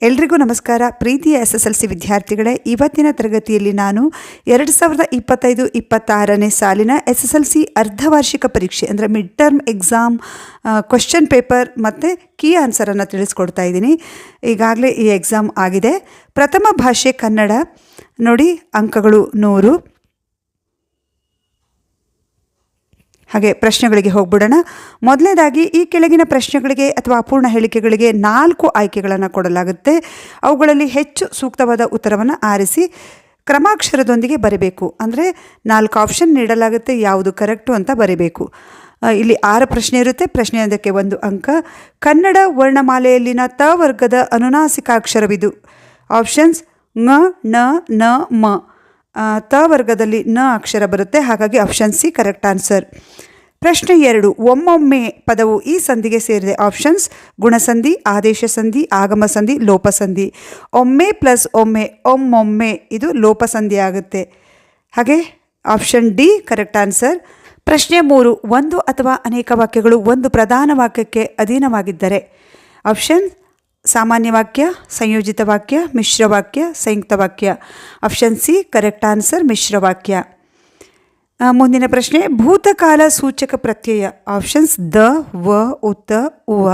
ಎಲ್ರಿಗೂ ನಮಸ್ಕಾರ. ಪ್ರೀತಿಯ SSLC ವಿದ್ಯಾರ್ಥಿಗಳೇ, ಇವತ್ತಿನ ತರಗತಿಯಲ್ಲಿ ನಾನು 2025-26ನೇ ಸಾಲಿನ SSLC ಅರ್ಧವಾರ್ಷಿಕ ಪರೀಕ್ಷೆ ಅಂದರೆ mid term exam question paper ಮತ್ತು ಕೀ ಆನ್ಸರನ್ನು ತಿಳಿಸ್ಕೊಡ್ತಾ ಇದ್ದೀನಿ. ಈಗಾಗಲೇ ಈ ಎಕ್ಸಾಮ್ ಆಗಿದೆ. ಪ್ರಥಮ ಭಾಷೆ ಕನ್ನಡ. ನೋಡಿ, ಅಂಕಗಳು 100. ಹಾಗೆ ಪ್ರಶ್ನೆಗಳಿಗೆ ಹೋಗ್ಬಿಡೋಣ. ಮೊದಲನೇದಾಗಿ ಈ ಕೆಳಗಿನ ಪ್ರಶ್ನೆಗಳಿಗೆ ಅಥವಾ ಅಪೂರ್ಣ ಹೇಳಿಕೆಗಳಿಗೆ 4 ಆಯ್ಕೆಗಳನ್ನು ಕೊಡಲಾಗುತ್ತೆ. ಅವುಗಳಲ್ಲಿ ಹೆಚ್ಚು ಸೂಕ್ತವಾದ ಉತ್ತರವನ್ನು ಆರಿಸಿ ಕ್ರಮಾಕ್ಷರದೊಂದಿಗೆ ಬರೀಬೇಕು. ಅಂದರೆ 4 ಆಪ್ಷನ್ ನೀಡಲಾಗುತ್ತೆ, ಯಾವುದು ಕರೆಕ್ಟು ಅಂತ ಬರೀಬೇಕು. ಇಲ್ಲಿ 6 ಪ್ರಶ್ನೆ ಇರುತ್ತೆ. ಪ್ರಶ್ನೆಯೊಂದಕ್ಕೆ 1 ಅಂಕ. ಕನ್ನಡ ವರ್ಣಮಾಲೆಯಲ್ಲಿನ ತ ವರ್ಗದ ಅನುನಾಸಿಕಾಕ್ಷರವಿದು. ಆಪ್ಷನ್ಸ್ ङ, ಣ, ನ, ಮ. ತ ವರ್ಗದಲ್ಲಿ ನ ಅಕ್ಷರ ಬರುತ್ತೆ, ಹಾಗಾಗಿ ಆಪ್ಷನ್ ಸಿ ಕರೆಕ್ಟ್ ಆನ್ಸರ್. ಪ್ರಶ್ನೆ 2. ಒಮ್ಮೊಮ್ಮೆ ಪದವು ಈ ಸಂಧಿಗೆ ಸೇರಿದೆ. ಆಪ್ಷನ್ಸ್ ಗುಣಸಂಧಿ, ಆದೇಶ ಸಂಧಿ, ಆಗಮ ಸಂಧಿ, ಲೋಪಸಂಧಿ. ಒಮ್ಮೆ ಪ್ಲಸ್ ಒಮ್ಮೆ, ಒಮ್ಮೊಮ್ಮೆ, ಇದು ಲೋಪಸಂಧಿ ಆಗುತ್ತೆ. ಹಾಗೆ ಆಪ್ಷನ್ ಡಿ ಕರೆಕ್ಟ್ ಆನ್ಸರ್. ಪ್ರಶ್ನೆ 3. ಒಂದು ಅಥವಾ ಅನೇಕ ವಾಕ್ಯಗಳು ಒಂದು ಪ್ರಧಾನ ವಾಕ್ಯಕ್ಕೆ ಅಧೀನವಾಗಿದ್ದರೆ. ಆಪ್ಷನ್ ಸಾಮಾನ್ಯ ವಾಕ್ಯ, ಸಂಯೋಜಿತ ವಾಕ್ಯ, ಮಿಶ್ರ ವಾಕ್ಯ, ಸಂಯುಕ್ತ ವಾಕ್ಯ. ಆಪ್ಷನ್ ಸಿ ಕರೆಕ್ಟ್ ಆನ್ಸರ್, ಮಿಶ್ರ ವಾಕ್ಯ. ಮುಂದಿನ ಪ್ರಶ್ನೆ. ಭೂತಕಾಲ ಸೂಚಕ ಪ್ರತ್ಯಯ. ಆಪ್ಷನ್ಸ್ ದ, ವ, ಉತ್ತ, ಉವ.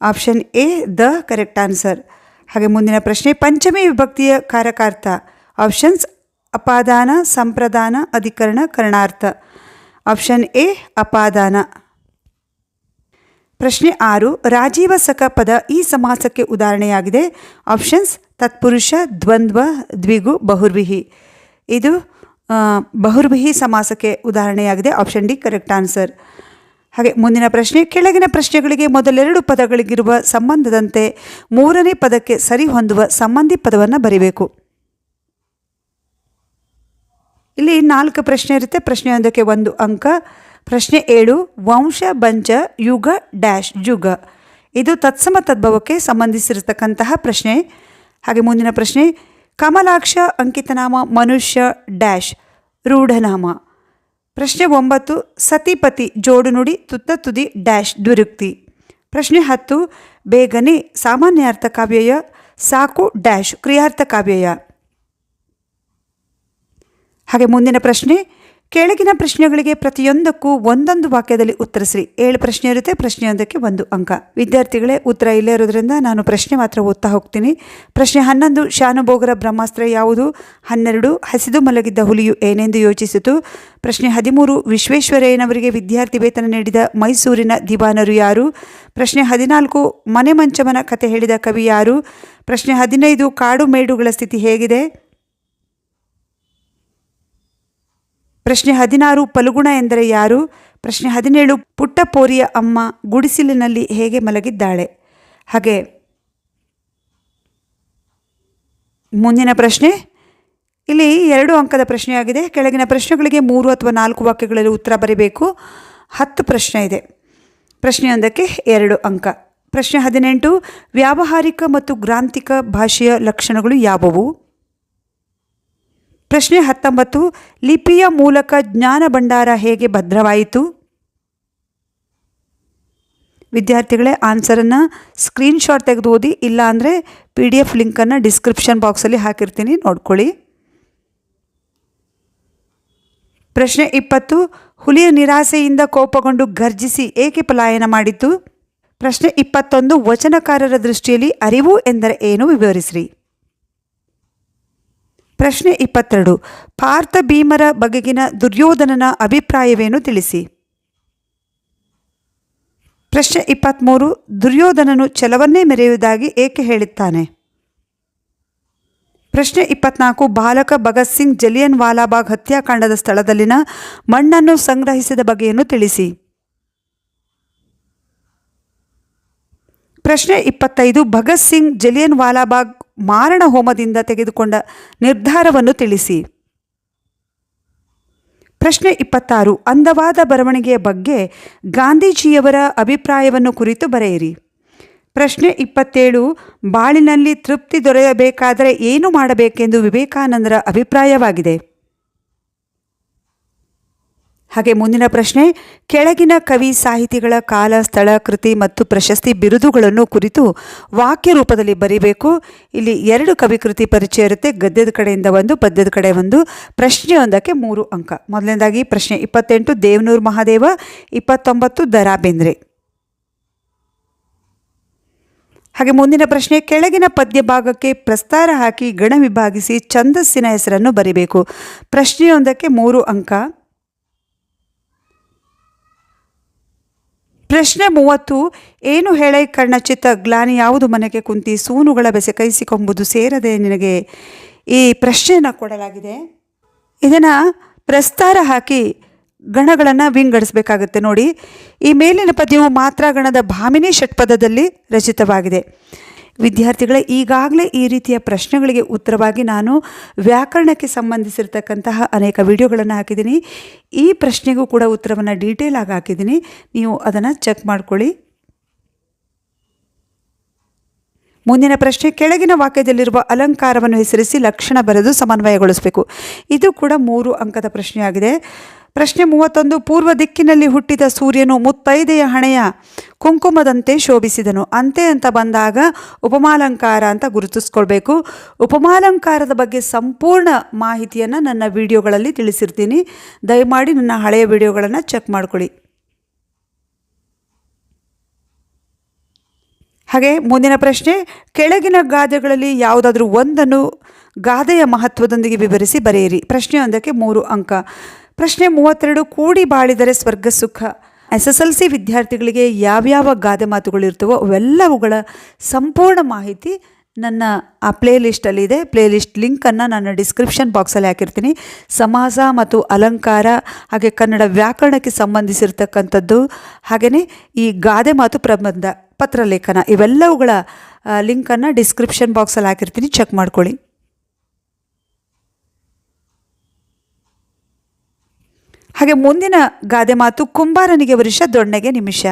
ಆಪ್ಷನ್ ಎ ದ ಕರೆಕ್ಟ್ ಆನ್ಸರ್. ಹಾಗೆ ಮುಂದಿನ ಪ್ರಶ್ನೆ. ಪಂಚಮಿ ವಿಭಕ್ತಿಯ ಕಾರಕಾರ್ಥ. ಆಪ್ಷನ್ಸ್ ಅಪಾದಾನ, ಸಂಪ್ರದಾನ, ಅಧಿಕರಣ, ಕರ್ಣಾರ್ಥ. ಆಪ್ಷನ್ ಎ ಅಪಾದಾನ. ಪ್ರಶ್ನೆ 6. ರಾಜೀವ ಸಕ ಪದ ಈ ಸಮಾಸಕ್ಕೆ ಉದಾಹರಣೆಯಾಗಿದೆ. ಆಪ್ಷನ್ಸ್ ತತ್ಪುರುಷ, ದ್ವಂದ್ವ, ದ್ವಿಗು, ಬಹುರ್ವಿಹಿ. ಇದು ಬಹುರ್ವಿಹಿ ಸಮಾಸಕ್ಕೆ ಉದಾಹರಣೆಯಾಗಿದೆ. Option D correct answer. ಹಾಗೆ ಮುಂದಿನ ಪ್ರಶ್ನೆ. ಕೆಳಗಿನ ಪ್ರಶ್ನೆಗಳಿಗೆ ಮೊದಲೆರಡು ಪದಗಳಿಗಿರುವ ಸಂಬಂಧದಂತೆ ಮೂರನೇ ಪದಕ್ಕೆ ಸರಿ ಹೊಂದುವ ಸಂಬಂಧಿ ಪದವನ್ನು ಬರೀಬೇಕು. ಇಲ್ಲಿ 4 ಪ್ರಶ್ನೆ ಇರುತ್ತೆ. ಪ್ರಶ್ನೆಯೊಂದಕ್ಕೆ 1 ಅಂಕ. ಪ್ರಶ್ನೆ 7. ವಂಶ ಬಂಚ ಯುಗ ಡ್ಯಾಶ್ ಜುಗ. ಇದು ತತ್ಸಮ ತದ್ಭವಕ್ಕೆ ಸಂಬಂಧಿಸಿರತಕ್ಕಂತಹ ಪ್ರಶ್ನೆ. ಹಾಗೆ ಮುಂದಿನ ಪ್ರಶ್ನೆ. ಕಮಲಾಕ್ಷ ಅಂಕಿತನಾಮ ಮನುಷ್ಯ ಡ್ಯಾಶ್ ರೂಢನಾಮ. ಪ್ರಶ್ನೆ 9. ಸತಿಪತಿ ಜೋಡು ನುಡಿ ತುತ್ತ ತುದಿ ಡ್ಯಾಶ್ ದ್ವಿರುಕ್ತಿ. ಪ್ರಶ್ನೆ 10. ಬೇಗನೆ ಸಾಮಾನ್ಯಾರ್ಥ ಕಾವ್ಯಯ ಸಾಕು ಡ್ಯಾಶ್ ಕ್ರಿಯಾರ್ಥ ಕಾವ್ಯಯ. ಹಾಗೆ ಮುಂದಿನ ಪ್ರಶ್ನೆ. ಕೆಳಗಿನ ಪ್ರಶ್ನೆಗಳಿಗೆ ಪ್ರತಿಯೊಂದಕ್ಕೂ ಒಂದೊಂದು ವಾಕ್ಯದಲ್ಲಿ ಉತ್ತರಿಸಿರಿ. 7 ಪ್ರಶ್ನೆ ಇರುತ್ತೆ. ಪ್ರಶ್ನೆಯೊಂದಕ್ಕೆ 1 ಅಂಕ. ವಿದ್ಯಾರ್ಥಿಗಳೇ, ಉತ್ತರ ಇಲ್ಲೇ ಇರೋದ್ರಿಂದ ನಾನು ಪ್ರಶ್ನೆ ಮಾತ್ರ ಓದ್ತಾ ಹೋಗ್ತೀನಿ. ಪ್ರಶ್ನೆ 11. ಶಾನುಭೋಗರ ಬ್ರಹ್ಮಾಸ್ತ್ರ ಯಾವುದು? 12. ಹಸಿದು ಮಲಗಿದ್ದ ಹುಲಿಯು ಏನೆಂದು ಯೋಚಿಸಿತು? ಪ್ರಶ್ನೆ 13. ವಿಶ್ವೇಶ್ವರಯ್ಯನವರಿಗೆ ವಿದ್ಯಾರ್ಥಿ ವೇತನ ನೀಡಿದ ಮೈಸೂರಿನ ದಿವಾನರು ಯಾರು? ಪ್ರಶ್ನೆ 14. ಮನೆ ಮಂಚಮನ ಕತೆ ಹೇಳಿದ ಕವಿ ಯಾರು? ಪ್ರಶ್ನೆ 15. ಕಾಡು ಮೇಡುಗಳ ಸ್ಥಿತಿ ಹೇಗಿದೆ? ಪ್ರಶ್ನೆ 16. ಫಲ್ಗುಣ ಎಂದರೆ ಯಾರು? ಪ್ರಶ್ನೆ 17. ಪುಟ್ಟ ಪೋರಿಯ ಅಮ್ಮ ಗುಡಿಸಿಲಿನಲ್ಲಿ ಹೇಗೆ ಮಲಗಿದ್ದಾಳೆ? ಹಾಗೆ ಮುಂದಿನ ಪ್ರಶ್ನೆ. ಇಲ್ಲಿ 2 ಅಂಕದ ಪ್ರಶ್ನೆಯಾಗಿದೆ. ಕೆಳಗಿನ ಪ್ರಶ್ನೆಗಳಿಗೆ 3 ಅಥವಾ 4 ವಾಕ್ಯಗಳಲ್ಲಿ ಉತ್ತರ ಬರೀಬೇಕು. 10 ಪ್ರಶ್ನೆ ಇದೆ. ಪ್ರಶ್ನೆಯೊಂದಕ್ಕೆ 2 ಅಂಕ. ಪ್ರಶ್ನೆ 18. ವ್ಯಾವಹಾರಿಕ ಮತ್ತು ಗ್ರಾಂಥಿಕ ಭಾಷೆಯ ಲಕ್ಷಣಗಳು ಯಾವುವು? ಪ್ರಶ್ನೆ 19. ಲಿಪಿಯ ಮೂಲಕ ಜ್ಞಾನ ಭಂಡಾರ ಹೇಗೆ ಭದ್ರವಾಯಿತು? ವಿದ್ಯಾರ್ಥಿಗಳೇ, ಆನ್ಸರನ್ನು ಸ್ಕ್ರೀನ್ಶಾಟ್ ತೆಗೆದು ಓದಿ, ಇಲ್ಲ ಅಂದರೆ PDF ಲಿಂಕನ್ನು ಡಿಸ್ಕ್ರಿಪ್ಷನ್ ಬಾಕ್ಸಲ್ಲಿ ಹಾಕಿರ್ತೀನಿ, ನೋಡ್ಕೊಳ್ಳಿ. ಪ್ರಶ್ನೆ 20. ಹುಲಿಯ ನಿರಾಸೆಯಿಂದ ಕೋಪಗೊಂಡು ಗರ್ಜಿಸಿ ಏಕೆ ಪಲಾಯನ ಮಾಡಿತು? ಪ್ರಶ್ನೆ 21. ವಚನಕಾರರ ದೃಷ್ಟಿಯಲ್ಲಿ ಅರಿವು ಎಂದರೆ ಏನು? ವಿವರಿಸಿರಿ. ಪ್ರಶ್ನೆ 22. ಪಾರ್ಥ ಭೀಮರ ಬಗೆಗಿನ ದುರ್ಯೋಧನನ ಅಭಿಪ್ರಾಯವೇನು? ತಿಳಿಸಿ. ಪ್ರಶ್ನೆ 23. ದುರ್ಯೋಧನನು ಛಲವನ್ನೇ ಮೆರೆಯುವುದಾಗಿ ಏಕೆ ಹೇಳುತ್ತಾನೆ? ಪ್ರಶ್ನೆ 24. ಬಾಲಕ ಭಗತ್ ಸಿಂಗ್ ಜಲಿಯನ್ ವಾಲಾಬಾಗ್ ಹತ್ಯಾಕಾಂಡದ ಸ್ಥಳದಲ್ಲಿನ ಮಣ್ಣನ್ನು ಸಂಗ್ರಹಿಸಿದ ಬಗೆಯನ್ನು ತಿಳಿಸಿ. ಪ್ರಶ್ನೆ 25. ಭಗತ್ ಸಿಂಗ್ ಜಲಿಯನ್ ವಾಲಾಬಾಗ್ ಮಾರಣ ಹೋಮದಿಂದ ತೆಗೆದುಕೊಂಡ ನಿರ್ಧಾರವನ್ನು ತಿಳಿಸಿ. ಪ್ರಶ್ನೆ 26. ಅಂದವಾದ ಬರವಣಿಗೆಯ ಬಗ್ಗೆ ಗಾಂಧೀಜಿಯವರ ಅಭಿಪ್ರಾಯವನ್ನು ಕುರಿತು ಬರೆಯಿರಿ. ಪ್ರಶ್ನೆ 27. ಬಾಳಿನಲ್ಲಿ ತೃಪ್ತಿ ದೊರೆಯಬೇಕಾದರೆ ಏನು ಮಾಡಬೇಕೆಂದು ವಿವೇಕಾನಂದರ ಅಭಿಪ್ರಾಯವಾಗಿದೆ? ಹಾಗೆ ಮುಂದಿನ ಪ್ರಶ್ನೆ, ಕೆಳಗಿನ ಕವಿ ಸಾಹಿತಿಗಳ ಕಾಲ, ಸ್ಥಳ, ಕೃತಿ ಮತ್ತು ಪ್ರಶಸ್ತಿ ಬಿರುದುಗಳನ್ನು ಕುರಿತು ವಾಕ್ಯ ರೂಪದಲ್ಲಿ ಬರೀಬೇಕು. ಇಲ್ಲಿ 2 ಕವಿ ಕೃತಿ ಪರಿಚಯ ಇರುತ್ತೆ, ಗದ್ಯದ ಕಡೆಯಿಂದ 1, ಪದ್ಯದ ಕಡೆ 1. ಪ್ರಶ್ನೆಯೊಂದಕ್ಕೆ 3 ಅಂಕ. ಮೊದಲನೇದಾಗಿ ಪ್ರಶ್ನೆ 28 ದೇವನೂರು ಮಹಾದೇವ, 29 ದ.ರಾ ಬೇಂದ್ರೆ. ಹಾಗೆ ಮುಂದಿನ ಪ್ರಶ್ನೆ, ಕೆಳಗಿನ ಪದ್ಯ ಭಾಗಕ್ಕೆ ಪ್ರಸ್ತಾರ ಹಾಕಿ ಗಣ ವಿಭಾಗಿಸಿ ಛಂದಸ್ಸಿನ ಹೆಸರನ್ನು ಬರೀಬೇಕು. ಪ್ರಶ್ನೆಯೊಂದಕ್ಕೆ 3 ಅಂಕ. ಪ್ರಶ್ನೆ 30 ಏನು ಹೇಳೈ ಕಣ್ಣ ಚಿತ್ತ ಗ್ಲಾನಿ ಯಾವುದು ಮನೆಗೆ ಕುಂತಿ ಸೂನುಗಳ ಬೆಸೆ ಕೈಸಿಕೊಂಬುದು ಸೇರದೆ ನಿನಗೆ. ಈ ಪ್ರಶ್ನೆಯನ್ನು ಕೊಡಲಾಗಿದೆ. ಇದನ್ನು ಪ್ರಸ್ತಾರ ಹಾಕಿ ಗಣಗಳನ್ನು ವಿಂಗಡಿಸಬೇಕಾಗುತ್ತೆ. ನೋಡಿ, ಈ ಮೇಲಿನ ಪದ್ಯವು ಮಾತ್ರ ಗಣದ ಭಾಮಿನಿ ಷಟ್ಪದದಲ್ಲಿ ರಚಿತವಾಗಿದೆ. ವಿದ್ಯಾರ್ಥಿಗಳೇ, ಈಗಾಗಲೇ ಈ ರೀತಿಯ ಪ್ರಶ್ನೆಗಳಿಗೆ ಉತ್ತರವಾಗಿ ನಾನು ವ್ಯಾಕರಣಕ್ಕೆ ಸಂಬಂಧಿಸಿರ್ತಕ್ಕಂತಹ ಅನೇಕ ವಿಡಿಯೋಗಳನ್ನು ಹಾಕಿದ್ದೀನಿ. ಈ ಪ್ರಶ್ನೆಗೂ ಕೂಡ ಉತ್ತರವನ್ನು ಡೀಟೇಲ್ ಆಗಿ ಹಾಕಿದ್ದೀನಿ, ನೀವು ಅದನ್ನು ಚೆಕ್ ಮಾಡ್ಕೊಳ್ಳಿ. ಮುಂದಿನ ಪ್ರಶ್ನೆ, ಕೆಳಗಿನ ವಾಕ್ಯದಲ್ಲಿರುವ ಅಲಂಕಾರವನ್ನು ಹೆಸರಿಸಿ ಲಕ್ಷಣ ಬರೆದು ಸಮನ್ವಯಗೊಳಿಸಬೇಕು. ಇದು ಕೂಡ 3 ಅಂಕದ ಪ್ರಶ್ನೆಯಾಗಿದೆ. ಪ್ರಶ್ನೆ 31 ಪೂರ್ವ ದಿಕ್ಕಿನಲ್ಲಿ ಹುಟ್ಟಿದ ಸೂರ್ಯನು ಮುತ್ತೈದೆಯ ಹಣೆಯ ಕುಂಕುಮದಂತೆ ಶೋಭಿಸಿದನು. ಅಂತೆ ಅಂತ ಬಂದಾಗ ಉಪಮಾಲಂಕಾರ ಅಂತ ಗುರುತಿಸ್ಕೊಳ್ಬೇಕು. ಉಪಮಾಲಂಕಾರದ ಬಗ್ಗೆ ಸಂಪೂರ್ಣ ಮಾಹಿತಿಯನ್ನು ನನ್ನ ವಿಡಿಯೋಗಳಲ್ಲಿ ತಿಳಿಸಿರ್ತೀನಿ. ದಯಮಾಡಿ ನನ್ನ ಹಳೆಯ ವಿಡಿಯೋಗಳನ್ನು ಚೆಕ್ ಮಾಡ್ಕೊಳ್ಳಿ. ಹಾಗೆ ಮುಂದಿನ ಪ್ರಶ್ನೆ, ಕೆಳಗಿನ ಗಾದೆಗಳಲ್ಲಿ ಯಾವುದಾದ್ರೂ ಒಂದನ್ನು ಗಾದೆಯ ಮಹತ್ವದೊಂದಿಗೆ ವಿವರಿಸಿ ಬರೆಯಿರಿ. ಪ್ರಶ್ನೆಯೊಂದಕ್ಕೆ 3 ಅಂಕ. ಪ್ರಶ್ನೆ 32 ಕೂಡಿ ಬಾಳಿದರೆ ಸ್ವರ್ಗ ಸುಖ. SSLC ವಿದ್ಯಾರ್ಥಿಗಳಿಗೆ ಯಾವ್ಯಾವ ಗಾದೆ ಮಾತುಗಳು ಇರ್ತವೋ ಅವೆಲ್ಲವುಗಳ ಸಂಪೂರ್ಣ ಮಾಹಿತಿ ನನ್ನ ಆ ಪ್ಲೇಲಿಸ್ಟಲ್ಲಿದೆ. ಪ್ಲೇಲಿಸ್ಟ್ ಲಿಂಕನ್ನು ನಾನು ಡಿಸ್ಕ್ರಿಪ್ಷನ್ ಬಾಕ್ಸಲ್ಲಿ ಹಾಕಿರ್ತೀನಿ. ಸಮಾಸ ಮತ್ತು ಅಲಂಕಾರ, ಹಾಗೆ ಕನ್ನಡ ವ್ಯಾಕರಣಕ್ಕೆ ಸಂಬಂಧಿಸಿರ್ತಕ್ಕಂಥದ್ದು, ಹಾಗೆಯೇ ಈ ಗಾದೆ ಮಾತು ಪ್ರಬಂಧ, ಪತ್ರಲೇಖನ, ಇವೆಲ್ಲವುಗಳ ಲಿಂಕನ್ನು ಡಿಸ್ಕ್ರಿಪ್ಷನ್ ಬಾಕ್ಸಲ್ಲಿ ಹಾಕಿರ್ತೀನಿ, ಚೆಕ್ ಮಾಡ್ಕೊಳ್ಳಿ. ಹಾಗೆ ಮುಂದಿನ ಗಾದೆ ಮಾತು, ಕುಂಬಾರನಿಗೆ ವರ್ಷ ದೊಣ್ಣೆಗೆ ನಿಮಿಷ.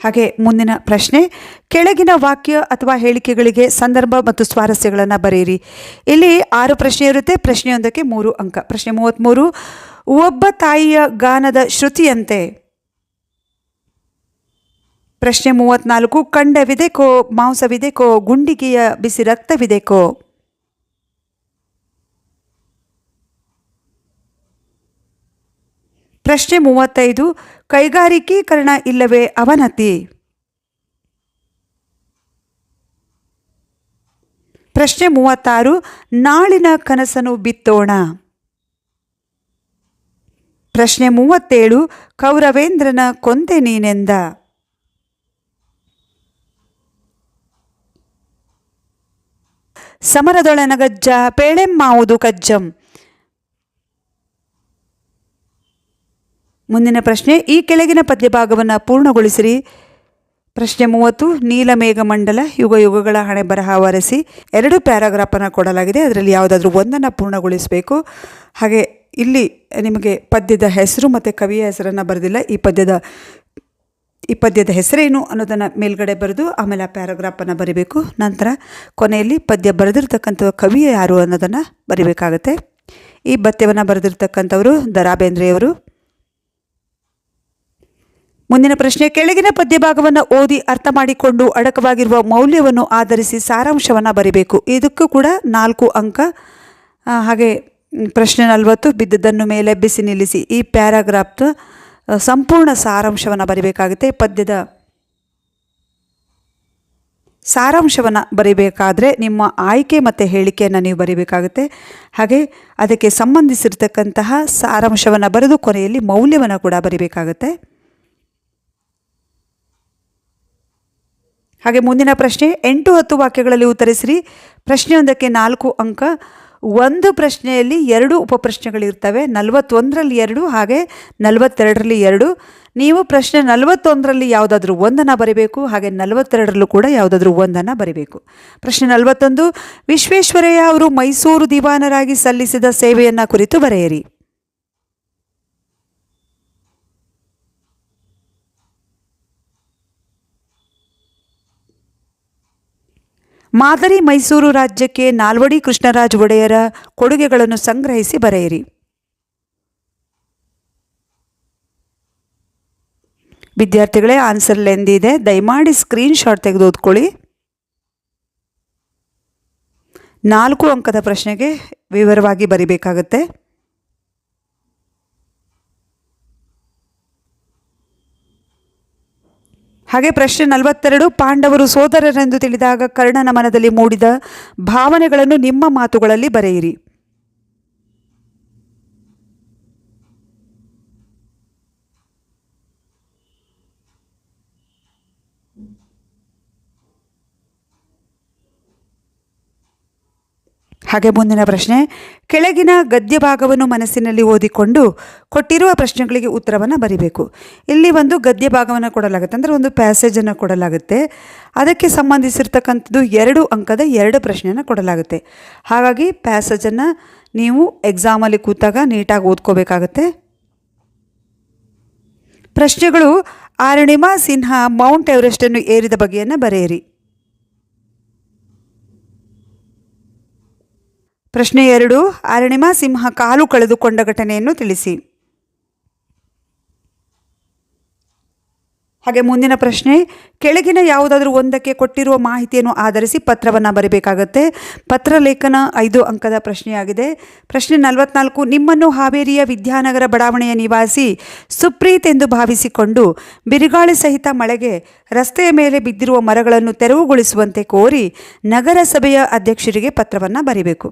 ಹಾಗೆ ಮುಂದಿನ ಪ್ರಶ್ನೆ, ಕೆಳಗಿನ ವಾಕ್ಯ ಅಥವಾ ಹೇಳಿಕೆಗಳಿಗೆ ಸಂದರ್ಭ ಮತ್ತು ಸ್ವಾರಸ್ಯಗಳನ್ನು ಬರೆಯಿರಿ. ಇಲ್ಲಿ 6 ಪ್ರಶ್ನೆ ಇರುತ್ತೆ. ಪ್ರಶ್ನೆಯೊಂದಕ್ಕೆ 3 ಅಂಕ. ಪ್ರಶ್ನೆ 33 ಒಬ್ಬ ತಾಯಿಯ ಗಾನದ ಶ್ರುತಿಯಂತೆ. ಪ್ರಶ್ನೆ 34 ಕಂಡವಿದೆಕೋ ಮಾಂಸವಿದೆಕೋ ಗುಂಡಿಗೆಯ ಬಿಸಿ ರಕ್ತವಿದೆಕೋ. ಪ್ರಶ್ನೆ 35 ಕೈಗಾರಿಕೀಕರಣ ಇಲ್ಲವೇ ಅವನತಿ. ಪ್ರಶ್ನೆ 36 ನಾಳಿನ ಕನಸನ್ನು ಬಿತ್ತೋಣ. ಪ್ರಶ್ನೆ 37 ಕೌರವೇಂದ್ರನ ಕೊಂದೆ ನೀನೆಂದ. ಸಮರದೊಳನಗಜ್ಜ ಪೇಳೆಮ್ಮಾವುದು ಕಜ್ಜಂ. ಮುಂದಿನ ಪ್ರಶ್ನೆ, ಈ ಕೆಳಗಿನ ಪದ್ಯಭಾಗವನ್ನು ಪೂರ್ಣಗೊಳಿಸಿರಿ. ಪ್ರಶ್ನೆ 30 ನೀಲಮೇಘಮಂಡಲ ಯುಗ ಯುಗಗಳ ಹಣೆ ಬರಹ ವರೆಸಿ. 2 ಪ್ಯಾರಾಗ್ರಾಫನ್ನು ಕೊಡಲಾಗಿದೆ, ಅದರಲ್ಲಿ ಯಾವುದಾದ್ರೂ ಒಂದನ್ನು ಪೂರ್ಣಗೊಳಿಸಬೇಕು. ಹಾಗೆ ಇಲ್ಲಿ ನಿಮಗೆ ಪದ್ಯದ ಹೆಸರು ಮತ್ತು ಕವಿಯ ಹೆಸರನ್ನು ಬರೆದಿಲ್ಲ. ಈ ಪದ್ಯದ ಹೆಸರೇನು ಅನ್ನೋದನ್ನು ಮೇಲ್ಗಡೆ ಬರೆದು ಆಮೇಲೆ ಆ ಪ್ಯಾರಾಗ್ರಾಫನ್ನು ಬರಿಬೇಕು. ನಂತರ ಕೊನೆಯಲ್ಲಿ ಪದ್ಯ ಬರೆದಿರ್ತಕ್ಕಂಥ ಕವಿ ಯಾರು ಅನ್ನೋದನ್ನು ಬರಿಬೇಕಾಗತ್ತೆ. ಈ ಪದ್ಯವನ್ನು ಬರೆದಿರ್ತಕ್ಕಂಥವರು ದ.ರಾ ಬೇಂದ್ರೆಯವರು. ಮುಂದಿನ ಪ್ರಶ್ನೆ, ಕೆಳಗಿನ ಪದ್ಯಭಾಗವನ್ನು ಓದಿ ಅರ್ಥ ಮಾಡಿಕೊಂಡು ಅಡಕವಾಗಿರುವ ಮೌಲ್ಯವನ್ನು ಆಧರಿಸಿ ಸಾರಾಂಶವನ್ನು ಬರಿಬೇಕು. ಇದಕ್ಕೂ ಕೂಡ 4 ಅಂಕ. ಹಾಗೆ ಪ್ರಶ್ನೆ 40 ಬಿದ್ದದ್ದನ್ನು ಮೇಲೆ ಬಿಸಿ ನಿಲ್ಲಿಸಿ. ಈ ಪ್ಯಾರಾಗ್ರಾಫ್ ಸಂಪೂರ್ಣ ಸಾರಾಂಶವನ್ನು ಬರಿಬೇಕಾಗುತ್ತೆ. ಪದ್ಯದ ಸಾರಾಂಶವನ್ನು ಬರಿಬೇಕಾದ್ರೆ ನಿಮ್ಮ ಆಯ್ಕೆ ಮತ್ತು ಹೇಳಿಕೆಯನ್ನು ನೀವು ಬರಿಬೇಕಾಗುತ್ತೆ. ಹಾಗೆ ಅದಕ್ಕೆ ಸಂಬಂಧಿಸಿರ್ತಕ್ಕಂತಹ ಸಾರಾಂಶವನ್ನು ಬರೆದು ಕೊನೆಯಲ್ಲಿ ಮೌಲ್ಯವನ್ನು ಕೂಡ ಬರಿಬೇಕಾಗುತ್ತೆ. ಹಾಗೆ ಮುಂದಿನ ಪ್ರಶ್ನೆ, 8-10 ವಾಕ್ಯಗಳಲ್ಲಿ ಉತ್ತರಿಸಿರಿ. ಪ್ರಶ್ನೆಯೊಂದಕ್ಕೆ 4 ಅಂಕ. ಒಂದು ಪ್ರಶ್ನೆಯಲ್ಲಿ 2 ಉಪಪ್ರಶ್ನೆಗಳಿರ್ತವೆ. 41ರಲ್ಲಿ 2 ಹಾಗೆ 42ರಲ್ಲಿ 2. ನೀವು ಪ್ರಶ್ನೆ 41ರಲ್ಲಿ ಯಾವುದಾದ್ರೂ ಒಂದನ್ನು ಬರೀಬೇಕು, ಹಾಗೆ 42ರಲ್ಲೂ ಕೂಡ ಯಾವುದಾದ್ರೂ ಒಂದನ್ನು ಬರೀಬೇಕು. ಪ್ರಶ್ನೆ 41 ವಿಶ್ವೇಶ್ವರಯ್ಯ ಅವರು ಮೈಸೂರು ದಿವಾನರಾಗಿ ಸಲ್ಲಿಸಿದ ಸೇವೆಯನ್ನು ಕುರಿತು ಬರೆಯಿರಿ. ಮಾದರಿ ಮೈಸೂರು ರಾಜ್ಯಕ್ಕೆ ನಾಲ್ವಡಿ ಕೃಷ್ಣರಾಜ ಒಡೆಯರ ಕೊಡುಗೆಗಳನ್ನು ಸಂಗ್ರಹಿಸಿ ಬರೆಯಿರಿ. ವಿದ್ಯಾರ್ಥಿಗಳೇ, ಆನ್ಸರ್ ಲೆಂದಿ ಇದೆ, ದಯಮಾಡಿ ಸ್ಕ್ರೀನ್ಶಾಟ್ ತೆಗೆದು ಓದ್ಕೊಳ್ಳಿ. 4 ಅಂಕದ ಪ್ರಶ್ನೆಗೆ ವಿವರವಾಗಿ ಬರಿಬೇಕಾಗುತ್ತೆ. ಹಾಗೆ ಪ್ರಶ್ನೆ 42, ಪಾಂಡವರು ಸೋದರರೆಂದು ತಿಳಿದಾಗ ಕರ್ಣನ ಮನದಲ್ಲಿ ಮೂಡಿದ ಭಾವನೆಗಳನ್ನು ನಿಮ್ಮ ಮಾತುಗಳಲ್ಲಿ ಬರೆಯಿರಿ. ಹಾಗೆ ಮುಂದಿನ ಪ್ರಶ್ನೆ, ಕೆಳಗಿನ ಗದ್ಯ ಭಾಗವನ್ನು ಮನಸ್ಸಿನಲ್ಲಿ ಓದಿಕೊಂಡು ಕೊಟ್ಟಿರುವ ಪ್ರಶ್ನೆಗಳಿಗೆ ಉತ್ತರವನ್ನು ಬರೀಬೇಕು. ಇಲ್ಲಿ ಒಂದು ಗದ್ಯ ಭಾಗವನ್ನು ಕೊಡಲಾಗುತ್ತೆ, ಅಂದರೆ ಒಂದು ಪ್ಯಾಸೇಜನ್ನು ಕೊಡಲಾಗುತ್ತೆ. ಅದಕ್ಕೆ ಸಂಬಂಧಿಸಿರ್ತಕ್ಕಂಥದ್ದು 2 ಅಂಕದ 2 ಪ್ರಶ್ನೆಯನ್ನು ಕೊಡಲಾಗುತ್ತೆ. ಹಾಗಾಗಿ ಪ್ಯಾಸೇಜನ್ನು ನೀವು ಎಕ್ಸಾಮಲ್ಲಿ ಕೂತಾಗ ನೀಟಾಗಿ ಓದ್ಕೋಬೇಕಾಗತ್ತೆ. ಪ್ರಶ್ನೆಗಳು: ಅರುಣಿಮಾ ಸಿನ್ಹಾ ಮೌಂಟ್ ಎವರೆಸ್ಟನ್ನು ಏರಿದ ಬಗೆಯನ್ನು ಬರೆಯಿರಿ. ಪ್ರಶ್ನೆ 2, ಅರುಣಿಮಾ ಸಿನ್ಹಾ ಕಾಲು ಕಳೆದುಕೊಂಡ ಘಟನೆಯನ್ನು ತಿಳಿಸಿ. ಹಾಗೆ ಮುಂದಿನ ಪ್ರಶ್ನೆ, ಕೆಳಗಿನ ಯಾವುದಾದ್ರೂ ಒಂದಕ್ಕೆ ಕೊಟ್ಟಿರುವ ಮಾಹಿತಿಯನ್ನು ಆಧರಿಸಿ ಪತ್ರವನ್ನು ಬರೀಬೇಕಾಗತ್ತೆ. ಪತ್ರ ಲೇಖನ 5 ಅಂಕದ ಪ್ರಶ್ನೆಯಾಗಿದೆ. ಪ್ರಶ್ನೆ 44, ನಿಮ್ಮನ್ನು ಹಾವೇರಿಯ ವಿದ್ಯಾನಗರ ಬಡಾವಣೆಯ ನಿವಾಸಿ ಸುಪ್ರೀತ್ ಎಂದು ಭಾವಿಸಿಕೊಂಡು ಬಿರುಗಾಳಿ ಸಹಿತ ಮಳೆಗೆ ರಸ್ತೆಯ ಮೇಲೆ ಬಿದ್ದಿರುವ ಮರಗಳನ್ನು ತೆರವುಗೊಳಿಸುವಂತೆ ಕೋರಿ ನಗರಸಭೆಯ ಅಧ್ಯಕ್ಷರಿಗೆ ಪತ್ರವನ್ನು ಬರೀಬೇಕು.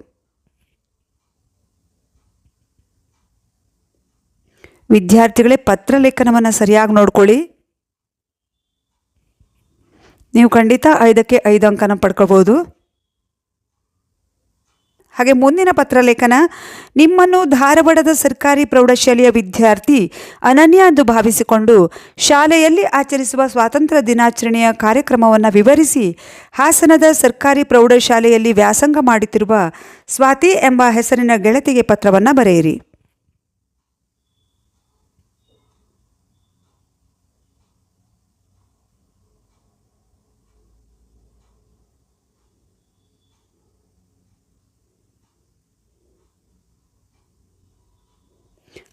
ವಿದ್ಯಾರ್ಥಿಗಳೇ, ಪತ್ರ ಲೇಖನವನ್ನು ಸರಿಯಾಗಿ ನೋಡ್ಕೊಳ್ಳಿ. ನೀವು ಖಂಡಿತ 5ಕ್ಕೆ 5 ಅಂಕನ ಪಡ್ಕೋಬೋದು. ಹಾಗೆ ಮುಂದಿನ ಪತ್ರ ಲೇಖನ, ನಿಮ್ಮನ್ನು ಧಾರವಾಡದ ಸರ್ಕಾರಿ ಪ್ರೌಢಶಾಲೆಯ ವಿದ್ಯಾರ್ಥಿ ಅನನ್ಯ ಎಂದು ಭಾವಿಸಿಕೊಂಡು ಶಾಲೆಯಲ್ಲಿ ಆಚರಿಸುವ ಸ್ವಾತಂತ್ರ್ಯ ದಿನಾಚರಣೆಯ ಕಾರ್ಯಕ್ರಮವನ್ನು ವಿವರಿಸಿ ಹಾಸನದ ಸರ್ಕಾರಿ ಪ್ರೌಢಶಾಲೆಯಲ್ಲಿ ವ್ಯಾಸಂಗ ಮಾಡುತ್ತಿರುವ ಸ್ವಾತಿ ಎಂಬ ಹೆಸರಿನ ಗೆಳತಿಗೆ ಪತ್ರವನ್ನು ಬರೆಯಿರಿ.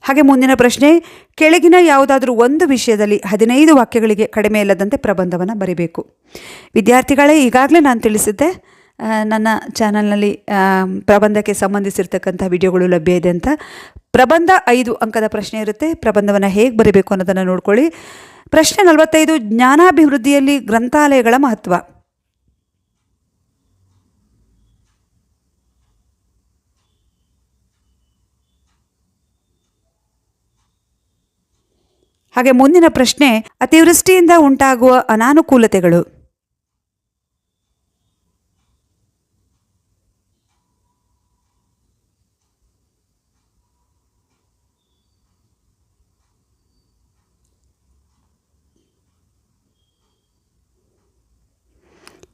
ಹಾಗೆ ಮುಂದಿನ ಪ್ರಶ್ನೆ, ಕೆಳಗಿನ ಯಾವುದಾದ್ರೂ ಒಂದು ವಿಷಯದಲ್ಲಿ 15 ವಾಕ್ಯಗಳಿಗೆ ಕಡಿಮೆ ಇಲ್ಲದಂತೆ ಪ್ರಬಂಧವನ್ನು ಬರೀಬೇಕು. ವಿದ್ಯಾರ್ಥಿಗಳೇ, ಈಗಾಗಲೇ ನಾನು ತಿಳಿಸಿದ್ದೆ ನನ್ನ ಚಾನಲ್ನಲ್ಲಿ ಪ್ರಬಂಧಕ್ಕೆ ಸಂಬಂಧಿಸಿರ್ತಕ್ಕಂಥ ವಿಡಿಯೋಗಳು ಲಭ್ಯ ಇದೆ ಅಂತ. ಪ್ರಬಂಧ 5 ಅಂಕದ ಪ್ರಶ್ನೆ ಇರುತ್ತೆ. ಪ್ರಬಂಧವನ್ನು ಹೇಗೆ ಬರೀಬೇಕು ಅನ್ನೋದನ್ನು ನೋಡ್ಕೊಳ್ಳಿ. ಪ್ರಶ್ನೆ 45, ಜ್ಞಾನಾಭಿವೃದ್ಧಿಯಲ್ಲಿ ಗ್ರಂಥಾಲಯಗಳ ಮಹತ್ವ. ಹಾಗೆ ಮುಂದಿನ ಪ್ರಶ್ನೆ, ಅತಿವೃಷ್ಟಿಯಿಂದ ಉಂಟಾಗುವ ಅನಾನುಕೂಲತೆಗಳು.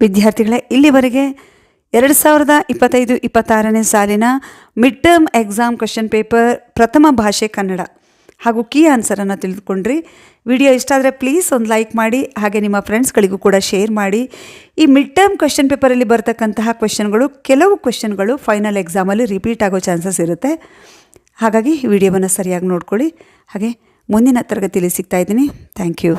ವಿದ್ಯಾರ್ಥಿಗಳೇ, ಇಲ್ಲಿವರೆಗೆ 2025-26ನೇ ಸಾಲಿನ mid term exam question paper ಪ್ರಥಮ ಭಾಷೆ ಕನ್ನಡ ಹಾಗೂ ಕೀ ಆನ್ಸರನ್ನು ತಿಳಿದುಕೊಂಡ್ರಿ. ವಿಡಿಯೋ ಇಷ್ಟ ಆದರೆ ಪ್ಲೀಸ್ ಒಂದು ಲೈಕ್ ಮಾಡಿ, ಹಾಗೆ ನಿಮ್ಮ ಫ್ರೆಂಡ್ಸ್ಗಳಿಗೂ ಕೂಡ ಶೇರ್ ಮಾಡಿ. ಈ ಮಿಡ್ ಟರ್ಮ್ ಕ್ವೆಶ್ಚನ್ ಪೇಪರಲ್ಲಿ ಬರ್ತಕ್ಕಂತಹ ಕೆಲವು ಕ್ವೆಶ್ಚನ್ಗಳು ಫೈನಲ್ ಎಕ್ಸಾಮಲ್ಲಿ ರಿಪೀಟ್ ಆಗೋ ಚಾನ್ಸಸ್ ಇರುತ್ತೆ. ಹಾಗಾಗಿ ವಿಡಿಯೋವನ್ನು ಸರಿಯಾಗಿ ನೋಡ್ಕೊಳ್ಳಿ. ಹಾಗೆ ಮುಂದಿನ ತರಗತಿಯಲ್ಲಿ ಸಿಗ್ತಾ ಇದ್ದೀನಿ. Thank you.